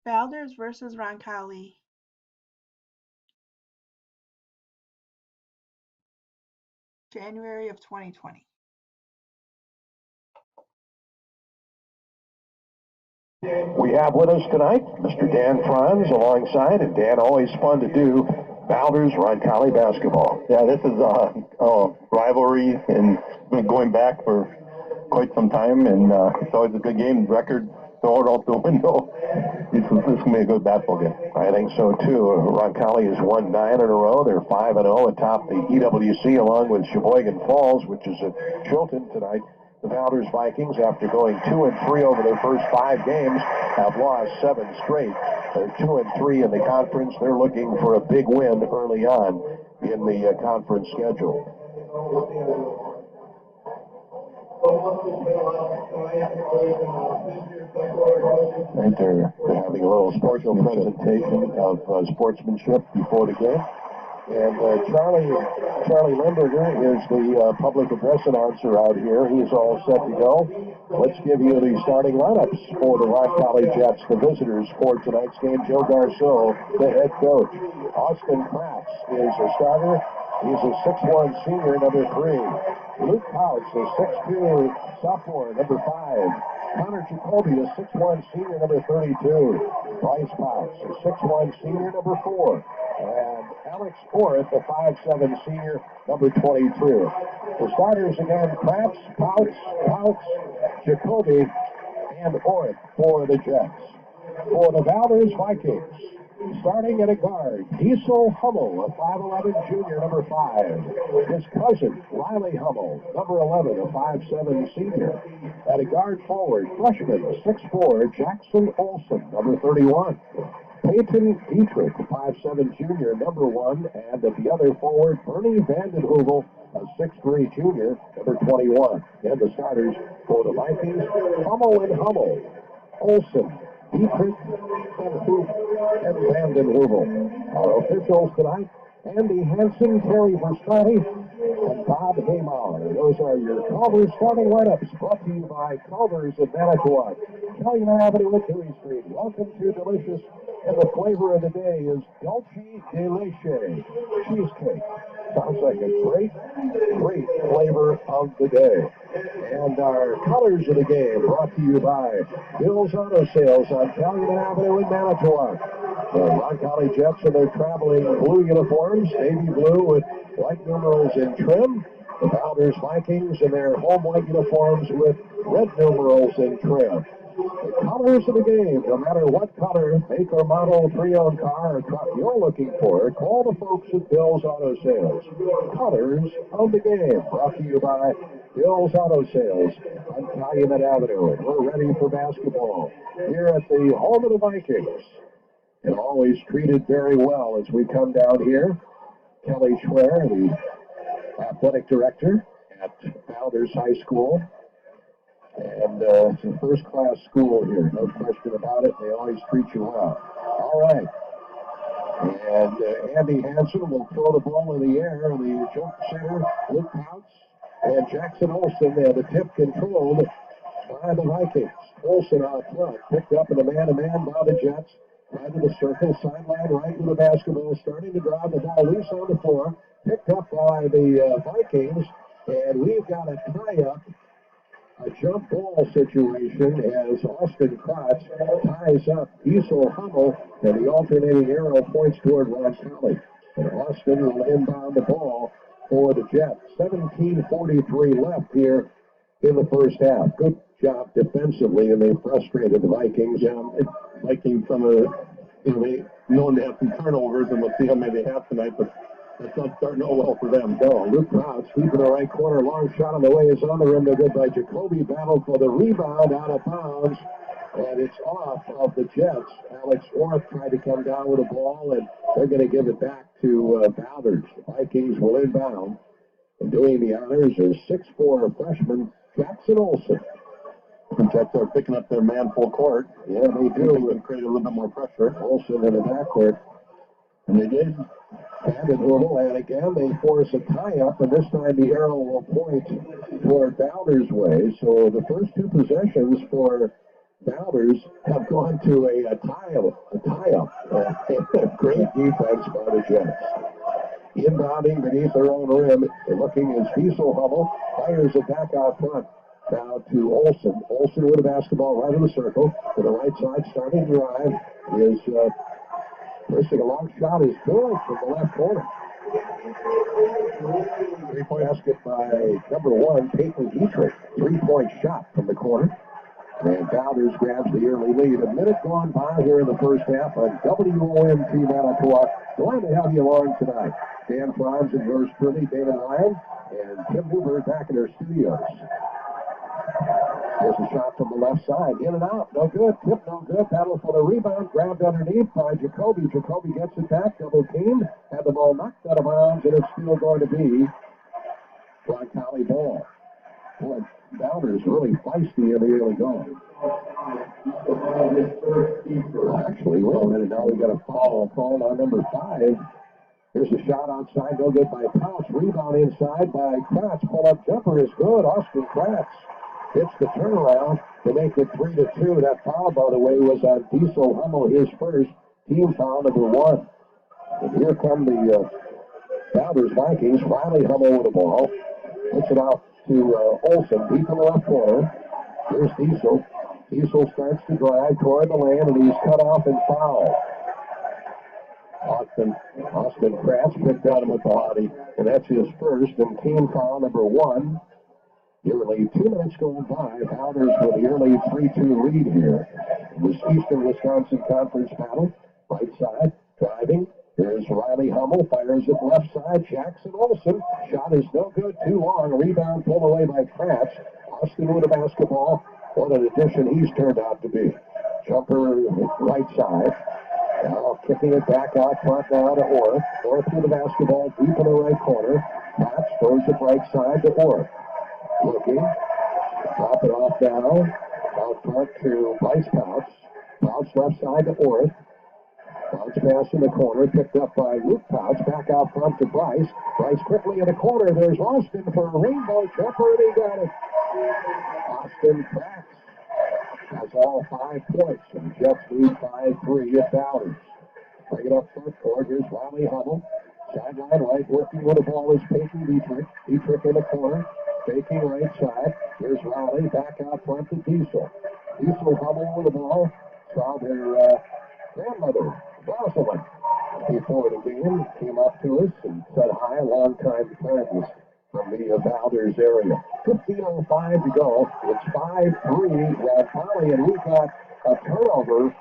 Valders versus Roncalli. January of 2020. We have with us tonight Mr. Dan Franz alongside, and Dan, always fun to do, Valders Roncalli basketball. Yeah, this is a rivalry and been going back for quite some time, and it's always a good game. Record, throw it out the window. This is going to be a good basketball game. I think so too. Roncalli has won 9 in a row. They're 5-0 atop the EWC along with Sheboygan Falls, which is at Chilton tonight. The Valders Vikings, after going 2-3 over their first 5 games, have lost 7 straight. They're 2-3 in the conference. They're looking for a big win early on in the conference schedule. Right there, they're having a little special presentation of sportsmanship before the game. And Charlie Limburger is the public address announcer out here. He's all set to go. Let's give you the starting lineups for the Roncalli Jets, the visitors for tonight's game. Joe Garceau, the head coach. Austin Kratz is a starter. He's a 6'1 senior, number 3. Luke Pouts, a 6'2 sophomore, number 5. Connor Jacoby, a 6'1 senior, number 32. Bryce Pouts, a 6'1 senior, number 4. And Alex Orth, a 5'7 senior, number 22. The starters again, Kratz, Pouts, Jacoby, and Orth for the Jets. For the Valders Vikings, starting at a guard, Diesel Hummel, a 5'11 junior, number 5. His cousin, Riley Hummel, number 11, a 5'7 senior. At a guard forward, freshman, 6'4, Jackson Olson, number 31. Peyton Dietrich, 5'7 junior, number 1. And at the other forward, Bernie Vandenhoevel, a 6'3 junior, number 21. And the starters for the Vikings, Hummel and Hummel, Olson, Dietrich, and Vandenhoevel. Our officials tonight, Andy Hansen, Terry Verstrati, and Bob Haymauer. Those are your Culver's starting lineups, brought to you by Culver's of Manitowoc. Calumet Avenue at Dewey Street. Welcome to Delicious, and the flavor of the day is Dolce Delice cheesecake. Sounds like a great flavor of the day. And our colors of the game brought to you by Bill's Auto Sales on Calumet Avenue in Manitowoc. The Roncalli Jets in their traveling blue uniforms, navy blue with white numerals in trim. The Valders Vikings in their home white uniforms with red numerals in trim. The colors of the game, no matter what color, make or model, pre-owned car or truck you're looking for, call the folks at Bill's Auto Sales. Colors of the game, brought to you by Bill's Auto Sales on Calumet Avenue. And we're ready for basketball here at the home of the Vikings. And always treated very well as we come down here. Kelly Schwer, the athletic director at Valders High School. And it's a first-class school here, no question about it. They always treat you well. All right. And Andy Hansen will throw the ball in the air. The jump center, Luke Pouts, and Jackson Olson, the tip controlled by the Vikings. Olson out front, picked up in the man-to-man by the Jets. Right to the circle, sideline, right to the basketball, starting to drive the ball loose on the floor. Picked up by the Vikings, and we've got a tie-up, a jump ball situation as Austin Kratz ties up Diesel Hummel, and the alternating arrow points toward Roncalli. And Austin will inbound the ball for the Jets. 17:43 left here in the first half. Good job defensively, and they frustrated the Vikings. Vikings, they known to have some turnovers, and we'll see how many they have tonight, but that's not starting out well for them. No, Luke Krause, deep in the right corner, long shot on the way is on the rim, no good by Jacoby. Battle for the rebound, out of bounds, and it's off of the Jets. Alex Orth tried to come down with the ball, and they're going to give it back to Valders. The Vikings will inbound, and doing the honors is 6'4" freshman Jackson Olson. The Jets are picking up their man full court. Yeah, they do. They can create a little bit more pressure. Olson in the backcourt. And they did. And again, they force a tie-up, and this time the arrow will point toward Valders' way. So the first two possessions for Valders have gone to a tie-up. Great defense by the Jets. Inbounding beneath their own rim, looking as Diesel Hummel fires it back out front. Now to Olsen. Olsen with a basketball right in the circle. To the right side, starting to drive is missing a long shot is good from the left corner. Three-point basket by number 1, Peyton Dietrich. Three-point shot from the corner. And Valders grabs the early lead. A minute gone by here in the first half on WOMT Manitowoc. Glad to have you along tonight. Dan Franz and yours truly, David Ryan, and Tim Newberg back in our studios. There's a shot from the left side. In and out. No good. Tip no good. Battle for the rebound. Grabbed underneath by Jacoby. Jacoby gets it back. Double team. Had the ball knocked out of bounds, and it's still going to be Roncalli ball. Boy, Valders really feisty in the early going. Actually, wait a minute. Now we got a foul called on number 5. Here's a shot outside. No good by Pouch. Rebound inside by Kratz. Pull-up jumper is good. Austin Kratz hits the turnaround to make it 3-2. That foul, by the way, was on Diesel Hummel, his first team foul, number 1. And here come the Valders Vikings. Riley Hummel with the ball. Puts it out to Olsen, deep in the left corner. Here's Diesel. Diesel starts to drive toward the lane, and he's cut off and fouled. Austin Kratz picked at him with the body, and that's his first, and team foul number 1. Nearly 2 minutes going by. Valders with the early 3-2 lead here. This Eastern Wisconsin Conference battle. Right side, driving. Here's Riley Hummel, fires it left side. Jackson Olsen. Shot is no good, too long. Rebound pulled away by Kratz. Austin with a basketball. What an addition he's turned out to be. Jumper right side. Now kicking it back out front now to Orth. Orth with the basketball deep in the right corner. Kratz throws it right side to Orth. Looking. Drop it off now. Out front to Bryce Pouch. Pouch left side to Orth. Pouch pass in the corner, picked up by Luke Pouch. Back out front to Bryce. Bryce quickly in the corner. There's Austin for a rainbow jumper, and he got it. Austin Kratz has all 5 points, and the Jets lead 5-3 at Valders. Bring it up front court. Here's Riley Hummel. Sideline right, working with the ball is Peyton Dietrich. Dietrich in the corner, faking right side. Here's Riley, back out front to Diesel. Diesel Hummel with the ball. Saw their grandmother, Rosalind, before the game. Came up to us and said hi, long-time friends from the Valders area. 15:05 to go. It's 5-3 Roncalli, and we've got a turnover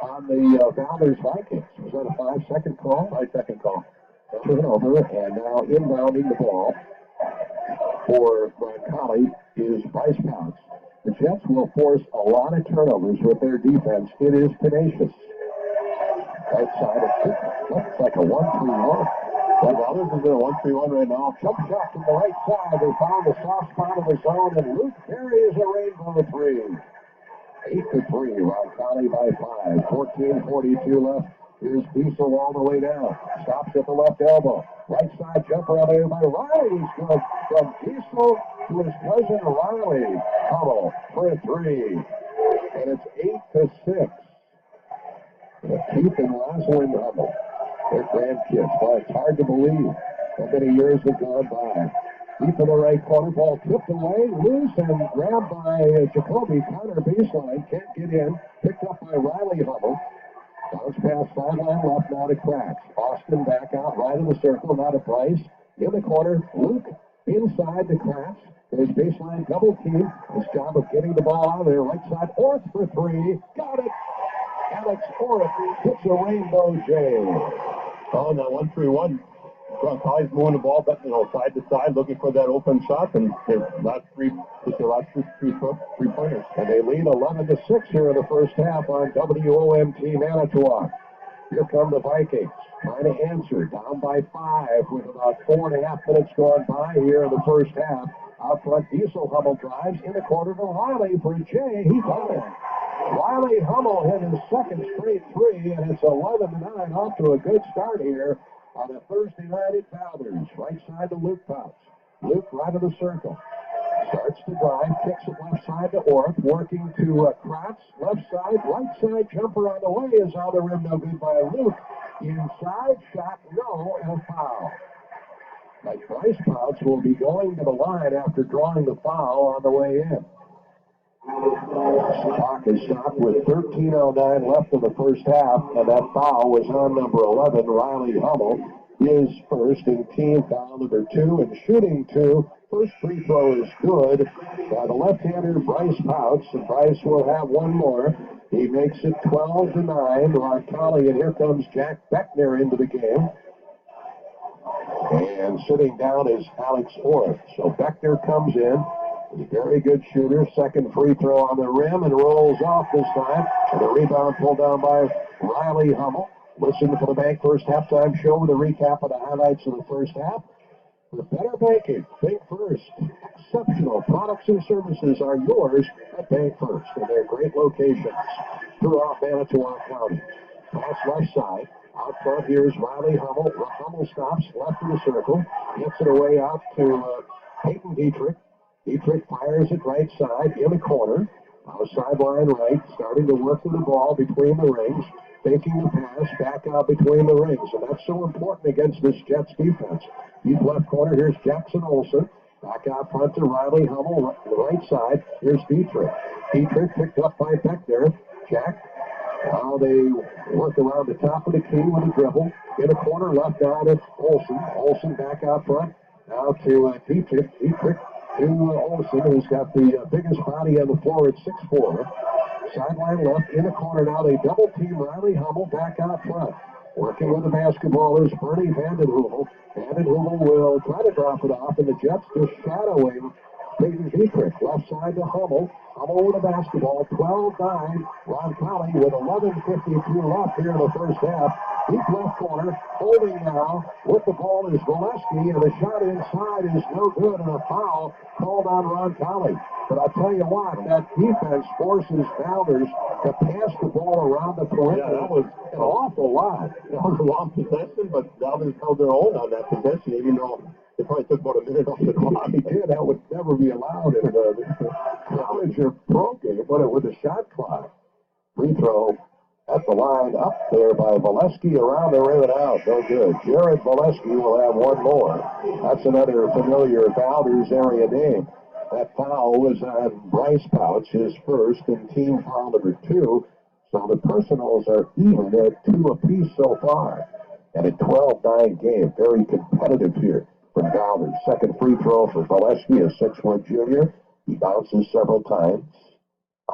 on the Valders Vikings. Was that a 5-second call? 5-second call. Turnover, and now inbounding the ball for Roncalli is Bryce Pouch. The Jets will force a lot of turnovers with their defense. It is tenacious. Right side, it looks like a 1-3-1. Well, Valders is in a 1-3-1 right now. Jump shot from the right side. They found the soft spot of the zone, and Luke buries a rainbow 3. 8-3, Roncalli by 5. 14:42 left. Here's Diesel all the way down. Stops at the left elbow. Right side jumper out there by Riley. He's good. From Diesel to his cousin Riley. Hummel for a 3. And it's 8-6. Keith and Rosalind Hummel. Their grandkids. Boy, it's hard to believe how many years have gone by. Deep in the right corner, ball tipped away, loose, and grabbed by Jacoby. Counter baseline, can't get in. Picked up by Riley Hummel. Bounce pass sideline left now to Kratz. Austin back out, right in the circle, now to Bryce. In the corner, Luke inside to Kratz. There's baseline double team. His job of getting the ball out of there. Right side, Orth for 3. Got it. Alex Orth hits a rainbow J. Oh, now 1-3-1. Roncalli's moving the ball back, side to side, looking for that open shot, and their last three pointers. And they lead 11-6 here in the first half on WOMT Manitowoc. Here come the Vikings, trying to answer, down by 5 with about 4.5 minutes gone by here in the first half. Out front, Diesel Hummel drives in the corner to Riley for Jay. He got it. Riley Hummel hit his second straight 3, and it's 11-9, off to a good start here on a Thursday night at Valders. Right side to Luke Pouch. Luke right of the circle. Starts to drive, kicks it left side to Orth, working to Kratz, left side, right side jumper on the way is on the rim, no good by Luke. Inside, shot, no, and a foul. Like Bryce Pouts will be going to the line after drawing the foul on the way in. Clock is stopped with 13:09 left in the first half, and that foul was on number 11, Riley Hummel. His first in team foul number 2 and shooting 2. First free throw is good by the left-hander Bryce Pouts, and Bryce will have one more. He makes it 12-9. Roncalli, and here comes Jack Beckner into the game. And sitting down is Alex Orth. So Beckner comes in. He's a very good shooter. Second free throw on the rim and rolls off this time. And the rebound pulled down by Riley Hummel. Listen for the Bank First halftime show with a recap of the highlights of the first half. For better banking, Bank First. Exceptional products and services are yours at Bank First, and they're great locations throughout Manitowoc County. Pass left side. Out front, here's Riley Hummel. Hummel stops left of the circle. Gets it away out to Peyton Dietrich. Dietrich fires it right side in the corner. Sideline right, starting to work with the ball between the rings. Taking the pass back out between the rings. And that's so important against this Jets defense. Deep left corner, here's Jackson Olsen. Back out front to Riley Hummel, the right side. Here's Dietrich. Dietrich picked up by Beckner. Jack. Now they work around the top of the key with a dribble. In the corner, left down to Olsen. Olsen back out front. Now to Dietrich. Dietrich to Olsen, who's got the biggest body on the floor at 6'4". Sideline left, in the corner now. They double team Riley Hummel back out front. Working with the basketball is Bernie Vandenhoevel. Vandenhoevel will try to drop it off, and the Jets just shadowing Peyton Dietrich. Left side to Hummel. Hummel with the basketball. 12-9. Roncalli with 11:52 left here in the first half. Deep left corner. Holding now with the ball is Valesky, and the shot inside is no good, and a foul called on Roncalli. But I'll tell you what, that defense forces Valders to pass the ball around the perimeter. Yeah, that was an awful lot. That was a long possession, but Valders held their own on that possession, even though it probably took about a minute off the clock. He did. That would never be allowed in the college or pro game, but it with a shot clock. Free throw at the line up there by Valesky around the rim and out. No good. Jared Valesky will have one more. That's another familiar Valders area name. That foul was on Bryce Pouch, his first, and team foul number 2. So the personals are even at 2 apiece so far. And a 12-9 game. Very competitive here from Valders. Second free throw for Valesky, a 6'1" junior. He bounces several times.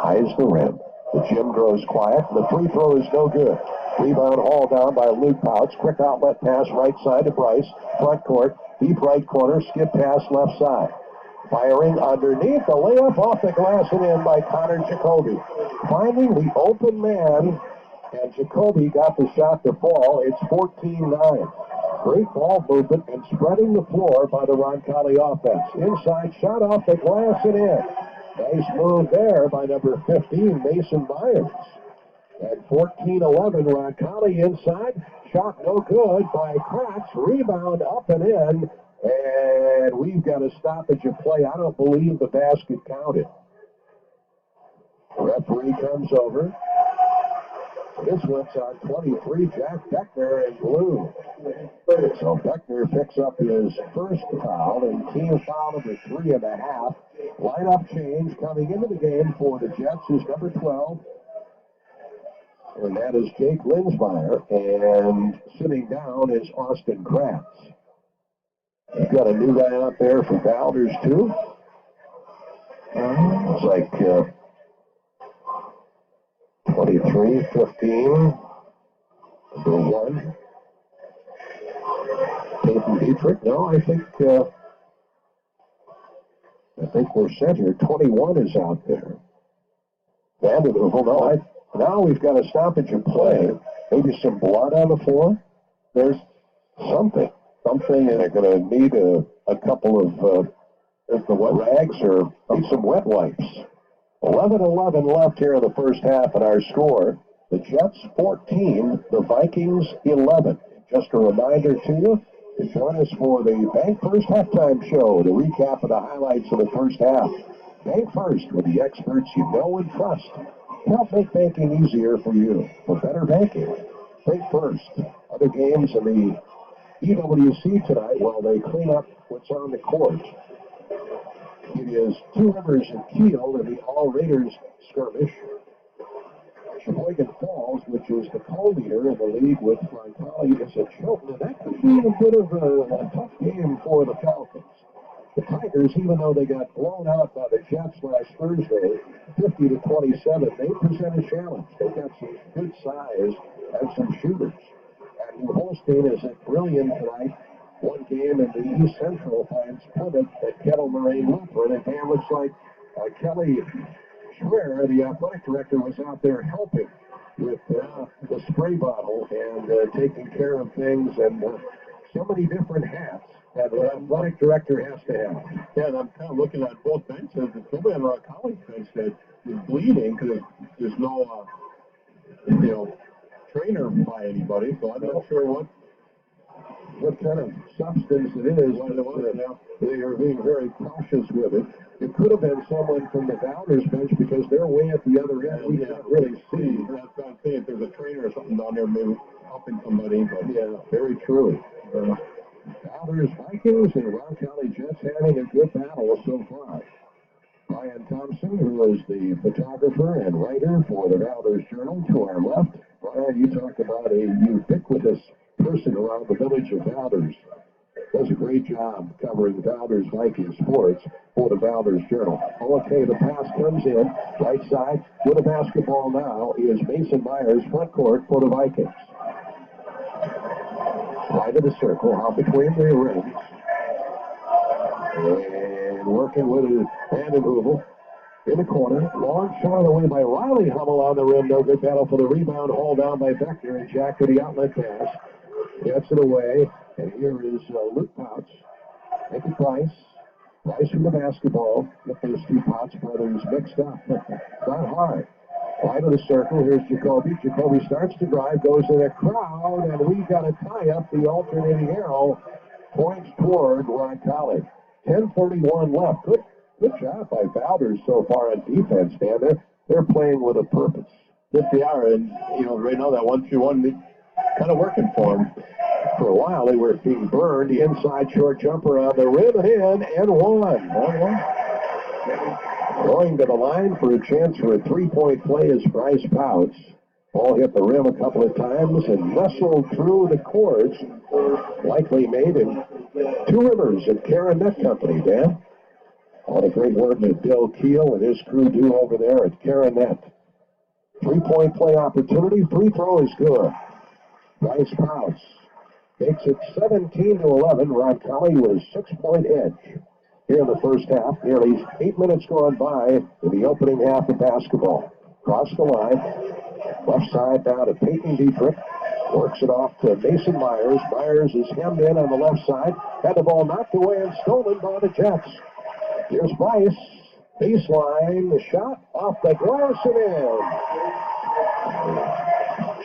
Eyes the rim. The gym grows quiet. The free throw is no good. Rebound hauled down by Luke Pouts. Quick outlet pass right side to Bryce. Front court. Deep right corner. Skip pass left side. Firing underneath. The layup off the glass and in by Connor Jacoby. Finding the open man. And Jacoby got the shot to fall. It's 14-9. Great ball movement and spreading the floor by the Roncalli offense. Inside shot off the glass and in. Nice move there by number 15, Mason Myers. And 14-11, Roncalli inside. Shot no good by Kratz. Rebound up and in. And we've got a stoppage of play. I don't believe the basket counted. The referee comes over. This one's on 23, Jack Beckner in blue. So Beckner picks up his first foul, and team foul number 3.5. Lineup change coming into the game for the Jets is number 12. And that is Jake Linsmeyer. And sitting down is Austin Kratz. You've got a new guy out there for Valders, too. It's like 23, 15, number 1. Peyton Dietrich. No, I think we're set here. 21 is out there. Vanderbilt. No, now we've got a stoppage of play. Maybe some blood on the floor. There's something, and they're going to need a couple of the wet rags or maybe some wet wipes. 11-11 left here in the first half at our score. The Jets 14, the Vikings 11. Just a reminder to you, Join us for the Bank First halftime show to recap of the highlights of the first half. Bank First with the experts you know and trust. Help make banking easier for you. For better banking, Bank First. Other games in the EWC tonight while they clean up what's on the court. It is Two Rivers and Kiel in the All Raiders skirmish. Sheboygan Falls, which is the co-leader in the league with Roncalli, is at Chilton, and that could be a bit of a tough game for the Falcons. The Tigers, even though they got blown out by the Jets last Thursday, 50-27, they present a challenge. They've got some good size and some shooters. And New Holstein is at Brillion tonight. One game in the East Central finds Plymouth at Kettle Moraine Lutheran. And man, looks like Kelly Schwer, the athletic director, was out there helping with the spray bottle and taking care of things, and so many different hats that the athletic director has to have. Yeah, and I'm kind of looking at both benches. There's nobody on our college bench that is bleeding because there's no, trainer by anybody, so I'm not sure what kind of substance it is. They are being very cautious with it. It could have been someone from the Valders bench because they're way at the other end. We can't really see. That's what I'm saying. If there's a trainer or something down there, maybe helping somebody. But yeah, very true. Valders Vikings and Roncalli Jets having a good battle so far. Brian Thompson, who is the photographer and writer for the Valders Journal, to our left. Brian, you talk about a ubiquitous person around the village of Valders. Does a great job covering Valders Viking sports for the Valders Journal. Okay, the pass comes in. Right side with the basketball now is Mason Myers, front court for the Vikings. Right of the circle, out between the rings. And working with his hand and Hoovel. In the corner, long shot away by Riley. Hummel on the rim. No good battle for the rebound. Hauled down by Beckner, and Jack to the outlet pass. Gets it away. And here is Luke Potts. Make it Price. Price with the basketball. Get those two Potts brothers mixed up. Not hard. Right of the circle. Here's Jacoby. Jacoby starts to drive, goes in a crowd, and we've got to tie up the alternating arrow. Points toward Roncalli. 10:31 left. Good job by Valders so far on defense, Dan. They're playing with a purpose. yes, they are. And, right now that 1-2-1 kind of working for them. For a while, they were being burned. The inside short jumper on the rim and in, and one. Going to the line for a chance for a three-point play is Bryce Pouts. Ball hit the rim a couple of times and nestled through the courts. Likely made in Two Rivers at Karen Net Company, Dan. All the great work that Bill Keel and his crew do over there at Karen Net. Three-point play opportunity. Free throw is good. Bryce Pouts makes it 17-11. Roncalli with a 6-point edge here in the first half. Nearly 8 minutes gone by in the opening half of basketball. Across the line. Left side down to Peyton Dietrich. Works it off to Mason Myers. Myers is hemmed in on the left side. Had the ball knocked away and stolen by the Jets. Here's Bryce. Baseline. The shot off the glass and in.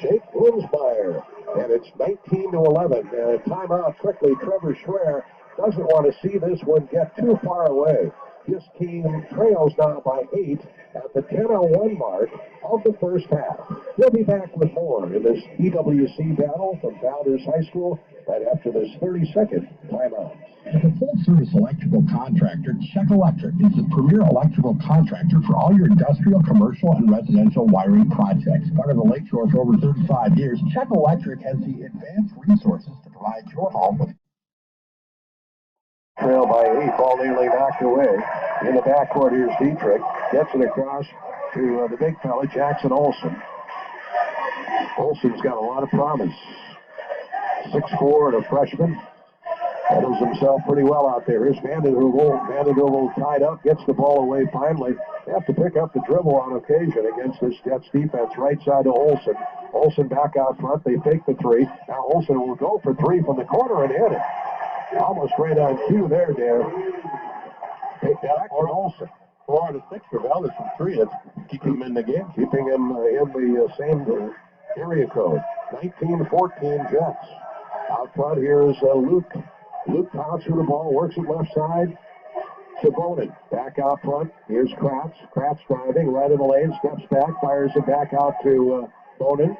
Jake Bloomsmeyer. And it's 19-11. Timeout quickly. Trevor Schwer doesn't want to see this one get too far away. His team trails now by 8 at the 10:01 mark of the first half. We'll be back with more in this EWC battle from Valders High School right after this 30-second timeout. As a full-service electrical contractor, Czech Electric is the premier electrical contractor for all your industrial, commercial, and residential wiring projects. Part of the Lakeshore for over 35 years, Czech Electric has the advanced resources to provide your home with Trail by 8, ball nearly knocked away. In the backcourt, here's Dietrich. Gets it across to the big fella, Jackson Olsen. Olsen's got a lot of promise. 6'4" and a freshman. Handles himself pretty well out there. Here's Vandenheuvel. Vandenheuvel tied up, gets the ball away finally. They have to pick up the dribble on occasion against this Jets defense. Right side to Olsen. Olsen back out front. They fake the three. Now Olsen will go for three from the corner and hit it. Almost right on cue there, Dan. Take that for Olsen. 4 out of 6 for Valders from 3. That's keeping him in the game. Keeping him in the same area code. 19-14 Jets. Out front, here's Luke. Luke pounds with the ball, works it left side to Bonin. Back out front, here's Kratz. Kratz driving, right in the lane, steps back, fires it back out to Bonin.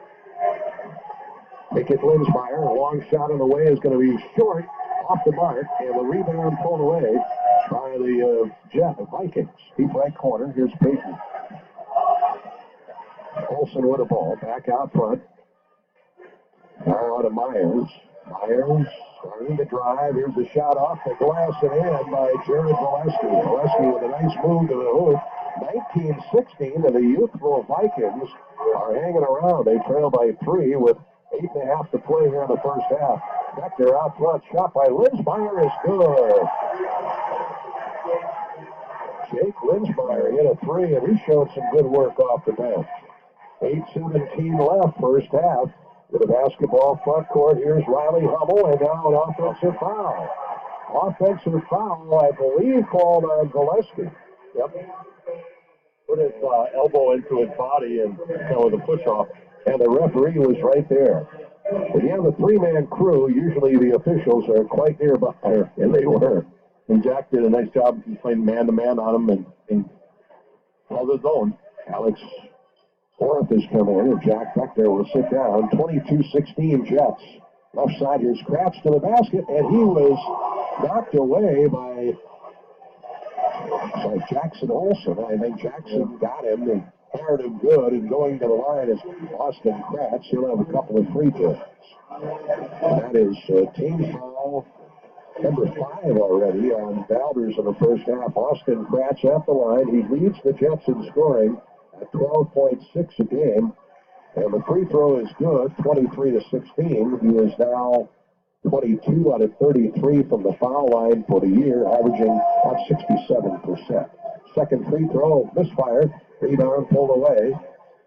Pickett Linsmeyer, a long shot on the way is going to be short, off the mark, and the rebound pulled away by the Vikings. Deep right corner, here's Payton. Olsen with the ball, back out front. Now on to Myers. Myers starting to drive. Here's a shot off the glass and in by Jared Valesky. Valesky with a nice move to the hoop. 19-16, and the youthful Vikings are hanging around. They trail by 3 with 8.5 to play here in the first half. Beckner out front. Shot by Linsmeyer is good. Jake Linsmeyer hit a 3, and he showed some good work off the bench. 8:17 left, first half. With a basketball front court, here's Riley Hummel, and now an offensive foul. Offensive foul, I believe, called on Valesky. Yep. Put his elbow into his body and with a push-off. And the referee was right there. When you have a three-man crew, usually the officials are quite nearby, and they were. And Jack did a nice job playing man-to-man on him and held his own. Alex Orth is coming in, and Jack Beckner will sit down. 22-16 Jets. Left side, here's Kratz to the basket, and he was knocked away by Jackson Olsen. I think Jackson got him and fired him good, and going to the line is Austin Kratz. He'll have a couple of free throws. And that is team foul number 5 already on Valders in the first half. Austin Kratz at the line. He leads the Jets in scoring at 12.6 a game. And the free throw is good, 23-16. He is now 22 out of 33 from the foul line for the year, averaging about 67%. Second free throw misfired. Rebound pulled away.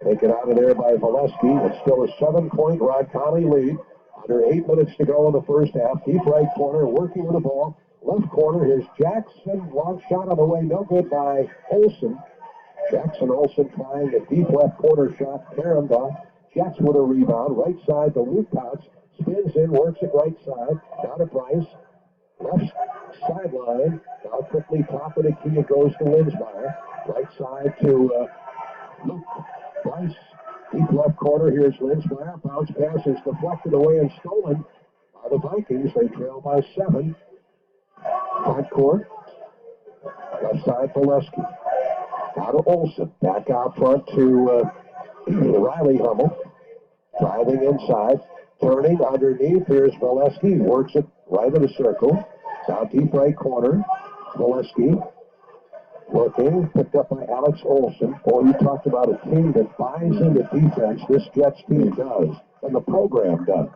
Taken out of there by Valesky. It's still a 7-point Roncalli lead. Under 8 minutes to go in the first half. Deep right corner, working with the ball. Left corner, here's Jackson. Long shot on the way, no good by Olsen. Jackson Olsen trying a deep left corner shot. Caromed off. Jets with a rebound. Right side to Luke Potts. Spins in, works it right side. Down to Price. Left sideline. Now quickly top of the key. It goes to Linsmeyer. Right side to Luke Price. Deep left corner. Here's Linsmeyer. Bounce pass is deflected away and stolen by the Vikings. They trail by 7. Front court. Left side for Lesky. Now to Olsen. Back out front to Riley Hummel. Driving inside. Turning underneath. Here's Valesky. Works it right in the circle. Now deep right corner. Valesky. Looking. Picked up by Alex Olsen. Boy, you talked about a team that buys into defense. This Jets team does. And the program does.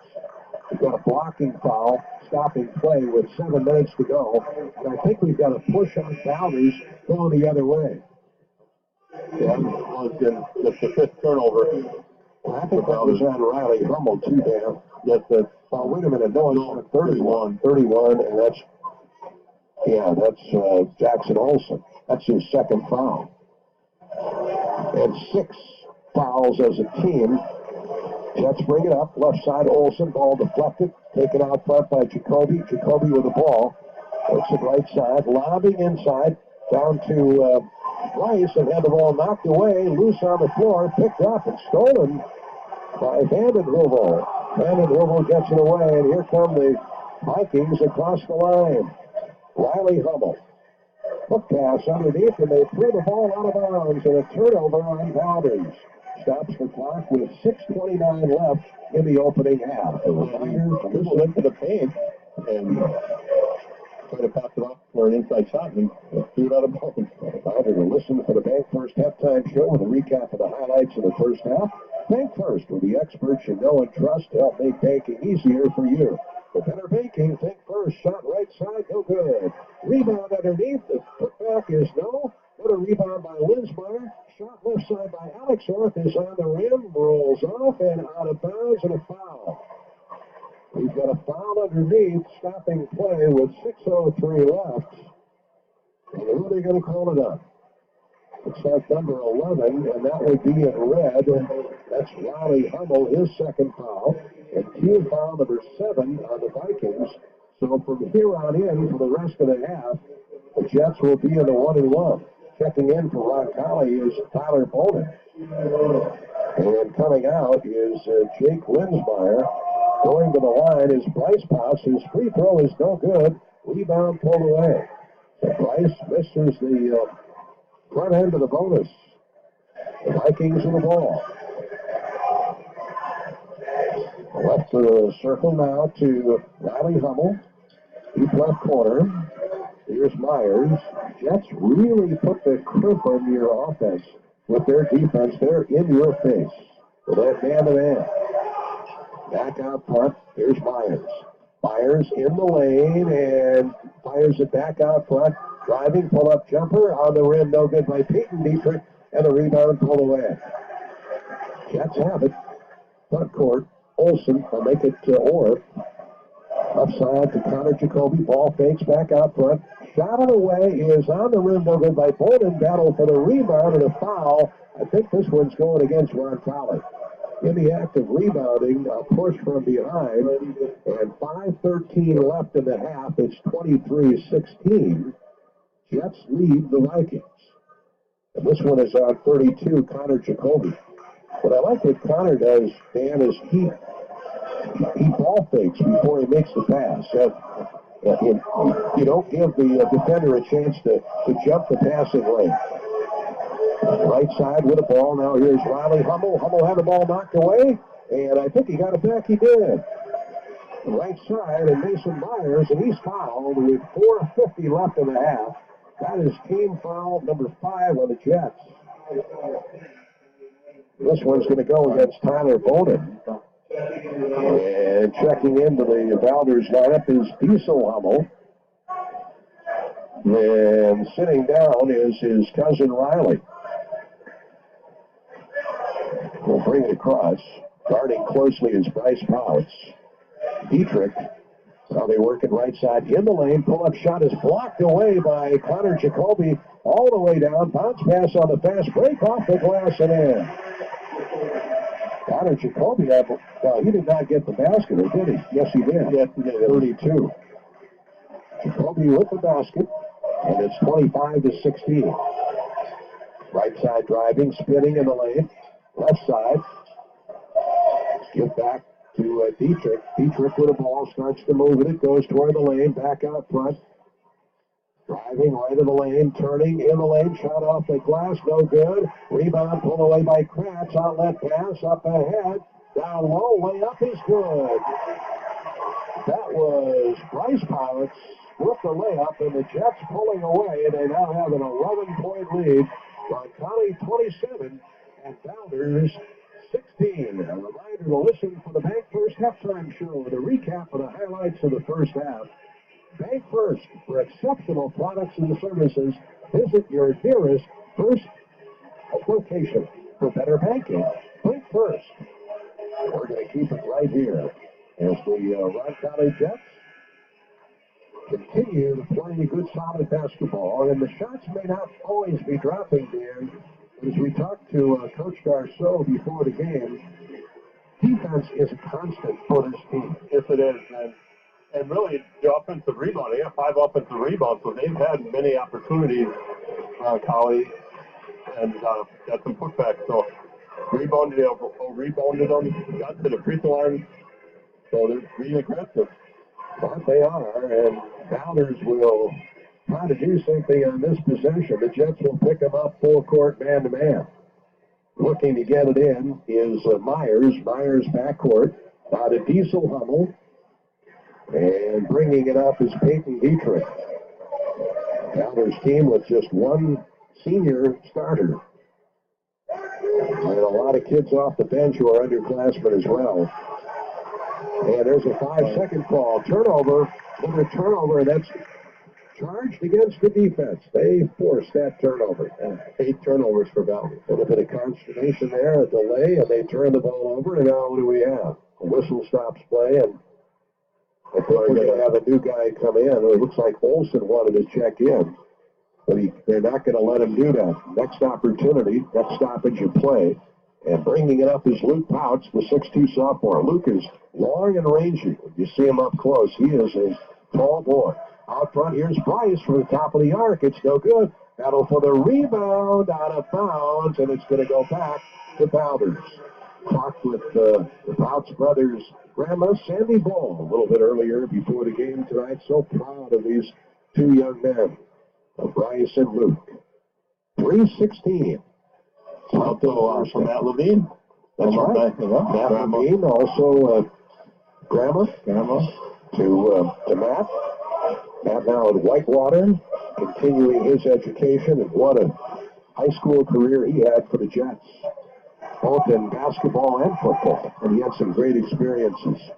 We've got a blocking foul. Stopping play with 7 minutes to go. And I think we've got a push on Valders going the other way. Yeah, the 5th turnover. I think that was on Riley Hummel, too, Dan. Yes, Oh, wait a minute. No, it's 31, and that's Jackson Olsen. That's his second foul. And 6 fouls as a team. Jets bring it up. Left side, Olsen. Ball deflected. Taken out front by Jacoby. Jacoby with the ball. Works it right side. Lobbing inside. Down to Rice, and had the ball knocked away, loose on the floor, picked up and stolen by Vanden Heuvel. Vanden Heuvel gets it away, and here come the Vikings across the line. Riley Hummel. Hook pass underneath, and they threw the ball out of bounds, and a turnover on Valders. Stops the clock with 6:29 left in the opening half. The Dribbled into the paint and tried to pass it off for an inside shot and threw it out of bounds. Time to listen for the Bank First halftime show with a recap of the highlights of the first half. Bank First, with the experts you know and trust to help make banking easier for you. For better banking, think first. Shot right side, no good. Rebound underneath. The putback is no. What a rebound by Linsmeyer. Shot left side by Alex Orth is on the rim, rolls off and out of bounds, and a foul. We've got a foul underneath, stopping play with 6:03 left. And who are they going to call it on? It's like number 11, and that would be in red. That's Riley Hummel, his second foul. and team foul number 7 on the Vikings. So from here on in, for the rest of the half, the Jets will be in the 1-1. Checking in for Roncalli is Tyler Bowden. And coming out is Jake Linsmeyer. Going to the line is Bryce Potts. His free throw is no good. Rebound pulled away. So Bryce misses the front end of the bonus. The Vikings in the ball. Left of the circle now to Riley Hummel. Deep left corner. Here's Myers. Jets really put the crimp on your offense with their defense. They're in your face with that man-to-man. Back out front. Here's Myers. Myers in the lane and fires it back out front. Driving, pull-up jumper on the rim. No good by Peyton Dietrich. And the rebound pulled away. Jets have it. Front court. Olsen will make it to Orr. Upside to Connor Jacoby. Ball fakes back out front. Shot it away is on the rim. No good by Bowden. Battle for the rebound and a foul. I think this one's going against Roncalli. In the act of rebounding, a push from behind, and 5:13 left in the half. It's 23-16. Jets lead the Vikings. And this one is on 32, Connor Jacoby. What I like what Connor does, Dan, is he ball fakes before he makes the pass. You don't give the defender a chance to jump the passing lane. Right side with the ball. Now here's Riley Hummel. Hummel had the ball knocked away, and I think he got it back. He did. The right side, and Mason Myers, and he's fouled with 4:50 left in the half. That is team foul number 5 on the Jets. This one's going to go against Tyler Bowden. And checking into the Valders lineup is Diesel Hummel. And sitting down is his cousin Riley. We'll bring it across. Guarding closely is Bryce Potts. Dietrich. Now they work it right side in the lane. Pull-up shot is blocked away by Connor Jacoby. All the way down. Bounce pass on the fast break off the glass and in. Connor Jacoby, he did not get the basket, or did he? Yes, he did. Yes, he did. 32. Jacoby with the basket, and it's 25-16. Right side driving, spinning in the lane. Left side. Give back to Dietrich. Dietrich with the ball, starts to move it. It goes toward the lane, back out front. Driving right of the lane, turning in the lane, shot off the glass, no good. Rebound pulled away by Kratz, outlet pass, up ahead, down low, layup is good. That was Bryce Potts with the layup, and the Jets pulling away. They now have an 11-point lead. Roncalli 27 and Valders 16. A reminder to listen for the Bank First halftime show, the recap of the highlights of the first half. Bank First, for exceptional products and services, visit your nearest First location for better banking. Bank First. We're going to keep it right here as the Roncalli Jets continue to play good, solid basketball. And the shots may not always be dropping, Dan. As we talked to Coach Garceau before the game, defense is a constant for this team. Yes, it is. And really, the offensive rebound, they have 5 offensive rebounds, so they've had many opportunities, Collie, and got some putbacks. So rebounded them, got to the free throw line, so they're being aggressive. But they are, and Valders will try to do something on this possession. The Jets will pick them up full court, man-to-man. Looking to get it in is Myers. Myers backcourt. Now to Diesel Hummel. And bringing it up is Peyton Dietrich. Valders team with just one senior starter. And a lot of kids off the bench who are underclassmen as well. And there's a 5-second call. Turnover. Another turnover, and that's charged against the defense. They forced that turnover. 8 turnovers for Valders. A little bit of consternation there, a delay, and they turn the ball over. And now what do we have? A whistle stops play, and I think we're going to have a new guy come in. It looks like Olsen wanted to check in, but they're not going to let him do that. Next opportunity, next stoppage of play. And bringing it up is Luke Pouch, the 6'2 sophomore. Luke is long and rangy. When you see him up close, he is a tall boy. Out front, here's Bryce from the top of the arc. It's no good. Battle for the rebound, out of bounds, and it's going to go back to Valders. Talked with the Pouch brothers' grandma, Sandy Ball, a little bit earlier before the game tonight. So proud of these two young men, Bryce and Luke. 3:16. Also from Matt Levine. That's right. Matt Levine, also grandma to Matt. Matt now in Whitewater, continuing his education, and what a high school career he had for the Jets, both in basketball and football, and he had some great experiences.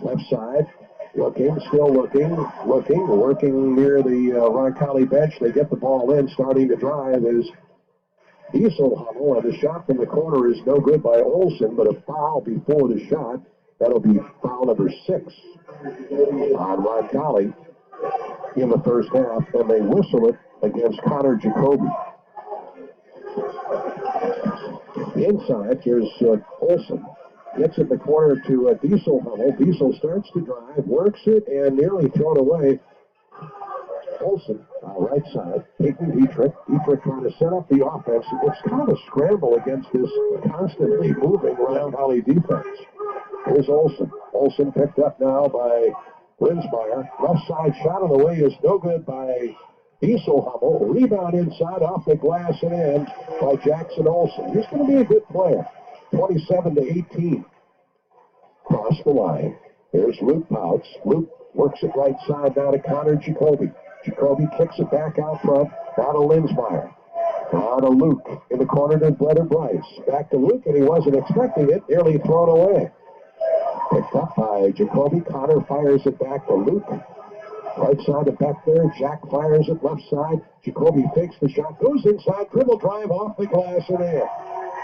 Left side, still looking, working near the Roncalli bench. They get the ball in, starting to drive is Diesel Hummel, and the shot from the corner is no good by Olson, but a foul before the shot. That'll be foul number 6 on Roncalli in the first half, and they whistle it against Connor Jacoby. Inside, here's Olson. Gets it in the corner to Diesel Hummel. Diesel starts to drive, works it, and nearly thrown away. Olson, right side, Peyton Dietrich. Dietrich trying to set up the offense. It's kind of a scramble against this constantly moving Roncalli defense. Here's Olson. Olson picked up now by Linsmeyer. Left side shot on the way is no good by Diesel Hummel. Rebound inside off the glass and in by Jackson Olson. He's going to be a good player. 27-18. Cross the line. Here's Luke Pouts. Luke works it right side now to Connor Jacoby. Jacoby kicks it back out front. Now to Linsmeyer. Now to Luke in the corner to brother Bryce. Back to Luke, and he wasn't expecting it. Nearly thrown away. Picked up by Jacoby. Connor fires it back to Luke. Right side to Beck there. Jack fires it left side. Jacoby fakes the shot. Goes inside. Dribble drive off the glass and in.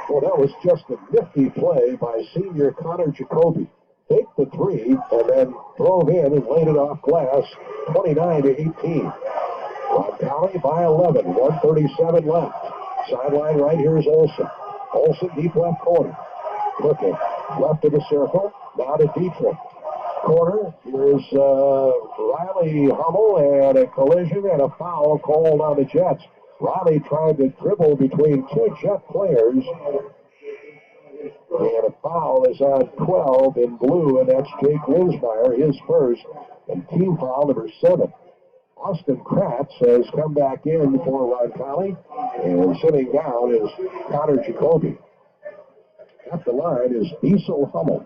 Well, that was just a nifty play by senior Connor Jacoby. Faked the three and then drove in and laid it off glass. 29-18. Roncalli by 11. 1:37 left. Sideline right here is Olson. Olson deep left corner. Looking left of the circle. Now to Dietrich. Corner. Here's Riley Hummel, and a collision and a foul called on the Jets. Riley tried to dribble between two Jet players. And a foul is on 12 in blue, and that's Jake Linsmeyer, his first, and team foul number 7. Austin Kratz has come back in for Roncalli, and sitting down is Connor Jacoby. At the line is Diesel Hummel.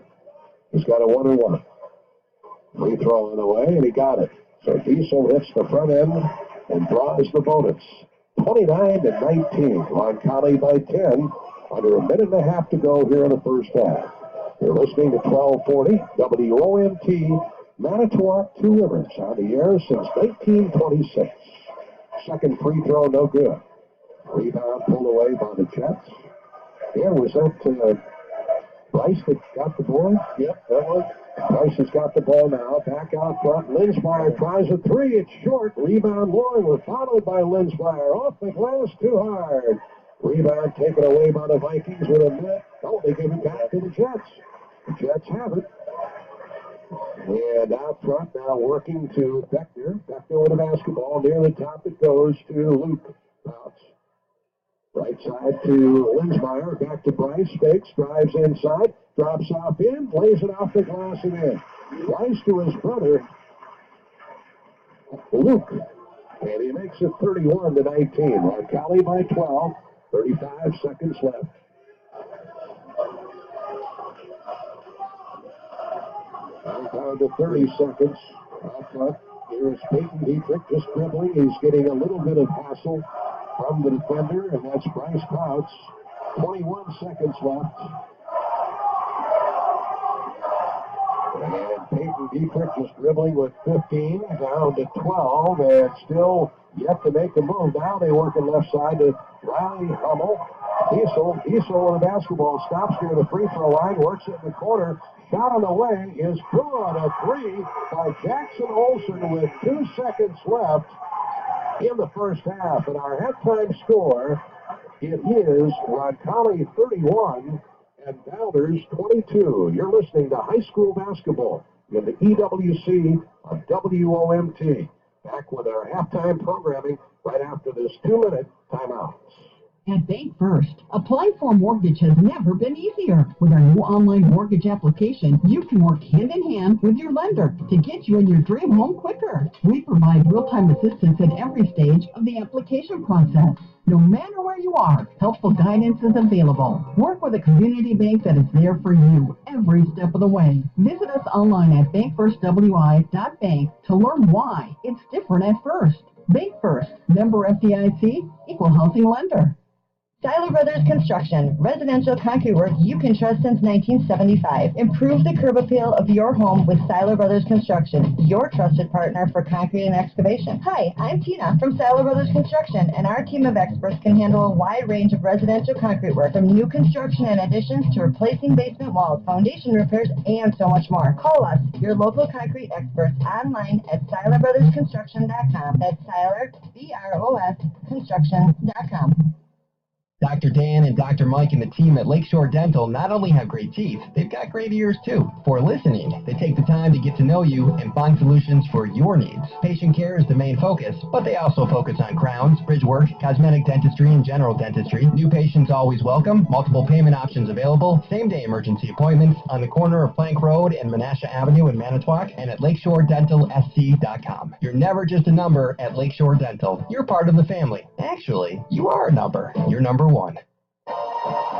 He's got a 1-1. Free throw on the way, and he got it. So Diesel hits the front end and draws the bonus. 29-19. Roncalli by 10. Under a minute and a half to go here in the first half. You're listening to 1240 WOMT, Manitowoc, Two Rivers, on the air since 1926. Second free throw, no good. Rebound pulled away by the Jets. Yeah, was that Bryce that got the ball? Yep, that was. Bryce has got the ball now. Back out front. Linsmeyer tries a three. It's short. Rebound long. We're followed by Linsmeyer. Off the glass, too hard. Rebound taken away by the Vikings with a minute. Oh, they give it back to the Jets. The Jets have it. And out front now working to Beckner. Beckner with a basketball. Near the top it goes to Luke Pouts. Right side to Linsmeyer. Back to Bryce. Fakes. Drives inside. Drops off in. Lays it off the glass and in. Bryce to his brother, Luke. And he makes it 31-19. Roncalli by 12. 35 seconds left. Down to 30 seconds. Out front. Here's Peyton Dietrich just dribbling. He's getting a little bit of hassle from the defender, and that's Bryce Pouts. 21 seconds left. And Peyton Dietrich just dribbling with 15, down to 12, and still yet to make a move. Now they work on left side to Riley Hummel. Diesel with a basketball, stops near the free throw line, works it in the corner. Shot on the way is through on a three by Jackson Olson with 2 seconds left in the first half. And our halftime score It is Roncalli 31 and Valders 22. You're listening to high school basketball in the EWC on WOMT. Back with our halftime programming right after this 2-minute timeout. At Bank First, applying for a mortgage has never been easier. With our new online mortgage application, you can work hand in hand with your lender to get you in your dream home quicker. We provide real-time assistance at every stage of the application process. No matter where you are, helpful guidance is available. Work with a community bank that is there for you every step of the way. Visit us online at bankfirstwi.bank to learn why it's different at First. Bank First, member FDIC, equal housing lender. Seiler Brothers Construction, residential concrete work you can trust since 1975. Improve the curb appeal of your home with Seiler Brothers Construction, your trusted partner for concrete and excavation. Hi, I'm Tina from Seiler Brothers Construction, and our team of experts can handle a wide range of residential concrete work, from new construction and additions to replacing basement walls, foundation repairs, and so much more. Call us, your local concrete experts, online at SeilerBrothersConstruction.com. That's Seiler, B-R-O-S, construction.com. Dr. Dan and Dr. Mike and the team at Lakeshore Dental not only have great teeth, they've got great ears too. For listening, they take the time to get to know you and find solutions for your needs. Patient care is the main focus, but they also focus on crowns, bridge work, cosmetic dentistry, and general dentistry. New patients always welcome, multiple payment options available, same-day emergency appointments on the corner of Plank Road and Menasha Avenue in Manitowoc, and at LakeshoreDentalSC.com. You're never just a number at Lakeshore Dental. You're part of the family. Actually, you are a number. You're number one.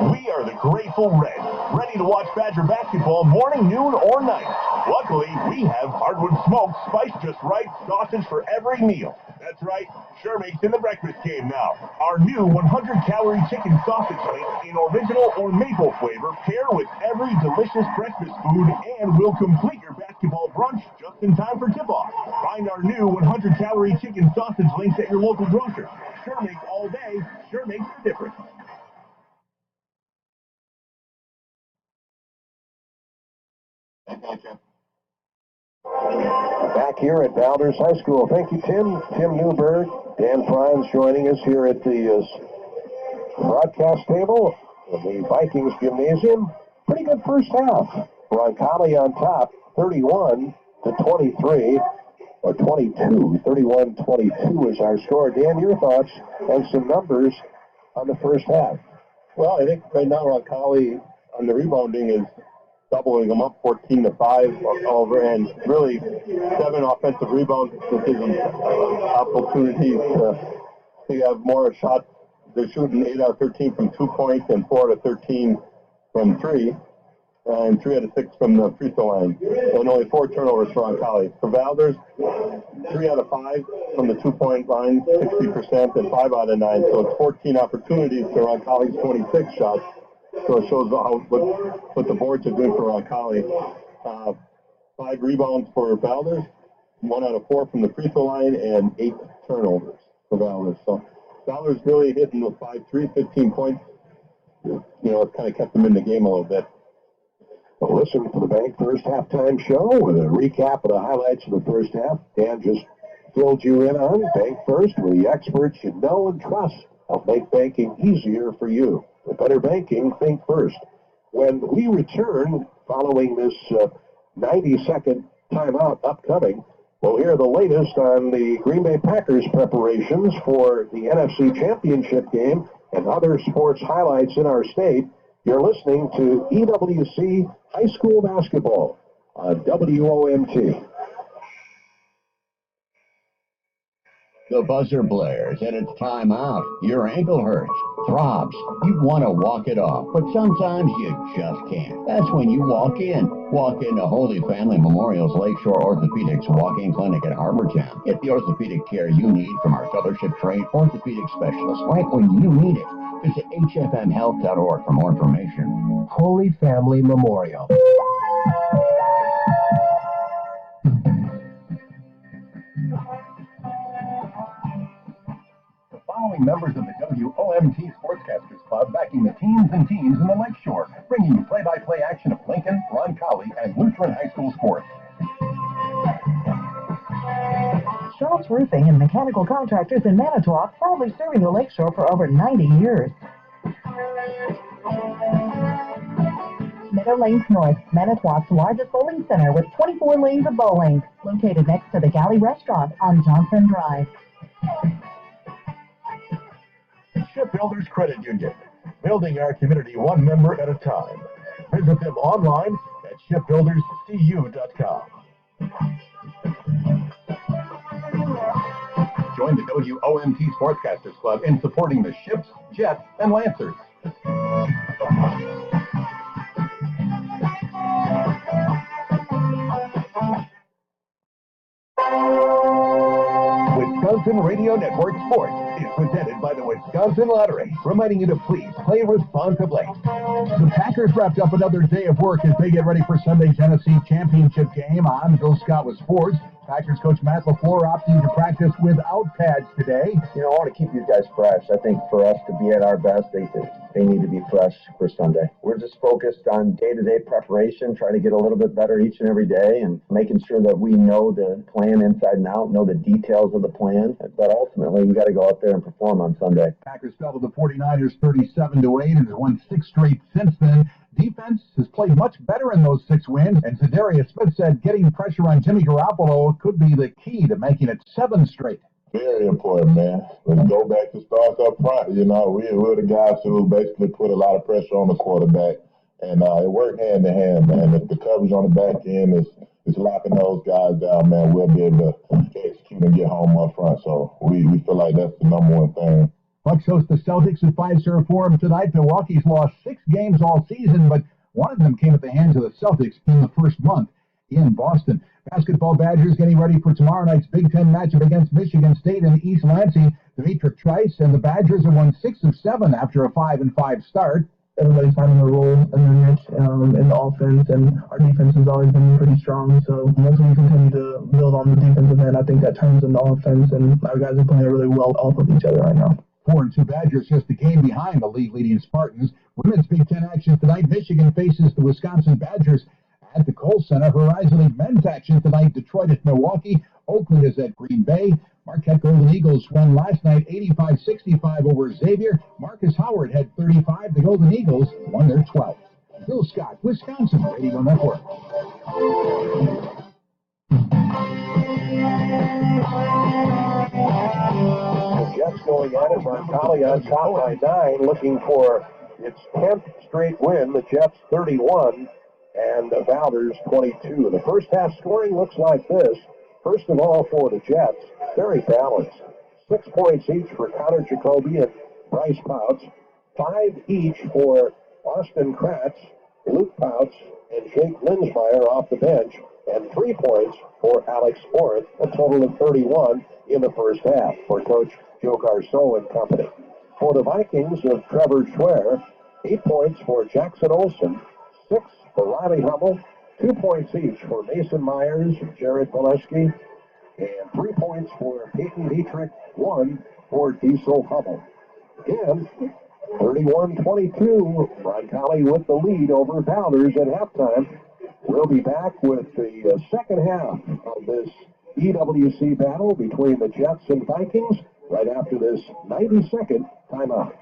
We are the Grateful Reds, ready to watch Badger basketball morning, noon, or night. Luckily, we have hardwood smoked, spiced just right, sausage for every meal. That's right, sure makes in the breakfast game now. Our new 100-calorie chicken sausage links in original or maple flavor pair with every delicious breakfast food and will complete your basketball brunch just in time for tip-off. Find our new 100-calorie chicken sausage links at your local grocer. Sure makes all day, sure makes the difference. Back here at Valders High School. Thank you, Tim. Tim Newberg, Dan Franz joining us here at the broadcast table of the Vikings Gymnasium. Pretty good first half. Roncalli on top, 31-23, or 22. 31-22 is our score. Dan, your thoughts and some numbers on the first half? Well, I think right now Roncalli on the rebounding is doubling them up 14-5 over, and really 7 offensive rebounds to give them opportunities to have more shots. They're shooting 8 out of 13 from 2 points and 4 out of 13 from 3, and 3 out of 6 from the free throw line, and only 4 turnovers for Roncalli. For Valders, 3 out of 5 from the 2-point line, 60%, and 5 out of 9. So it's 14 opportunities to Roncalli's 26 shots. So it shows what the boards are doing for Roncalli. 5 rebounds for Valders, 1 out of 4 from the free throw line, and 8 turnovers for Valders. So Valders really hitting the 5-3, 15 points. You know, it kind of kept them in the game a little bit. Well, listen to the Bank First halftime show with a recap of the highlights of the first half. Dan just filled you in on Bank First, where the experts you know and trust help make banking easier for you. For better banking, think first. When we return following this 90-second timeout upcoming, we'll hear the latest on the Green Bay Packers preparations for the NFC Championship game and other sports highlights in our state. You're listening to EWC High School Basketball on WOMT. The buzzer blares and it's time out. Your ankle hurts, throbs. You want to walk it off, but sometimes you just can't. That's when you walk in. Walk into Holy Family Memorial's Lakeshore Orthopedics walk-in clinic at Harbortown. Get the orthopedic care you need from our fellowship-trained orthopedic specialists right when you need it. Visit hfmhealth.org for more information. Holy Family Memorial. Following members of the WOMT Sportscasters Club backing the teams and teams in the Lakeshore, bringing you play-by-play action of Lincoln, Roncalli, and Lutheran High School sports. Schultz Roofing and Mechanical Contractors in Manitowoc, proudly serving the Lakeshore for over 90 years. Meadow Lanes North, Manitowoc's largest bowling center with 24 lanes of bowling, located next to the Galley Restaurant on Johnson Drive. Shipbuilders Credit Union, building our community one member at a time. Visit them online at shipbuilderscu.com. Join the WOMT Sportscasters Club in supporting the Ships, Jets, and Lancers. Wisconsin Radio Network Sports is presented by the Wisconsin Lottery, reminding you to please play responsibly. The Packers wrapped up another day of work as they get ready for Sunday's NFC Championship game. I'm Bill Scott with sports. Packers coach Matt LaFleur opting to practice without pads today. You know, I want to keep these guys fresh. I think for us to be at our best, they need to be fresh for Sunday. We're just focused on day-to-day preparation, trying to get a little bit better each and every day, and making sure that we know the plan inside and out, know the details of the plan. But ultimately, we got to go out there and perform on Sunday. Packers fell to the 49ers 37-8 and has won 6 straight since then. Defense has played much better in those 6 wins, and Zadarius Smith said getting pressure on Jimmy Garoppolo could be the key to making it 7 straight. Very important, man. Let's go back to start up front. You know, we're the guys who basically put a lot of pressure on the quarterback, and it worked hand in hand, man. If the coverage on the back end is locking those guys down, man, we'll be able to execute and get home up front. So we feel like that's the number one thing. Bucks host the Celtics at Fiserv Forum tonight. Milwaukee's lost 6 games all season, but one of them came at the hands of the Celtics in the first month in Boston. Basketball Badgers getting ready for tomorrow night's Big Ten matchup against Michigan State in East Lansing. Demetric Trice and the Badgers have won 6 of 7 after a 5-5 start. Everybody's finding their role and their niche in the offense, and our defense has always been pretty strong. So once we continue to build on the defensive end, I think that turns into offense, and our guys are playing really well off of each other right now. 4-2 Badgers just a game behind the league-leading Spartans. Women's Big Ten action tonight. Michigan faces the Wisconsin Badgers at the Kohl Center. Horizon League men's action tonight. Detroit at Milwaukee. Oakland is at Green Bay. Marquette Golden Eagles won last night 85-65 over Xavier. Marcus Howard had 35. The Golden Eagles won their 12th. Bill Scott, Wisconsin Radio Network. The Jets going at it. Roncalli on top by 9, looking for its 10th straight win. The Jets 31 and the Valders 22. The first half scoring looks like this. First of all, for the Jets, very balanced. 6 points each for Connor Jacoby and Bryce Pouts. 5 each for Austin Kratz, Luke Pouts, and Jake Linsmeyer off the bench. And 3 points for Alex Orth, a total of 31 in the first half for Coach Joe Garceau and company. For the Vikings of Trevor Schwer, 8 points for Jackson Olsen, 6 for Riley Hummel, 2 points each for Mason Myers, Jared Valesky, and 3 points for Peyton Dietrich, 1 for Diesel Hummel. Again, 31-22, Roncalli with the lead over Valders at halftime. We'll be back with the second half of this EWC battle between the Jets and Vikings right after this 90-second timeout.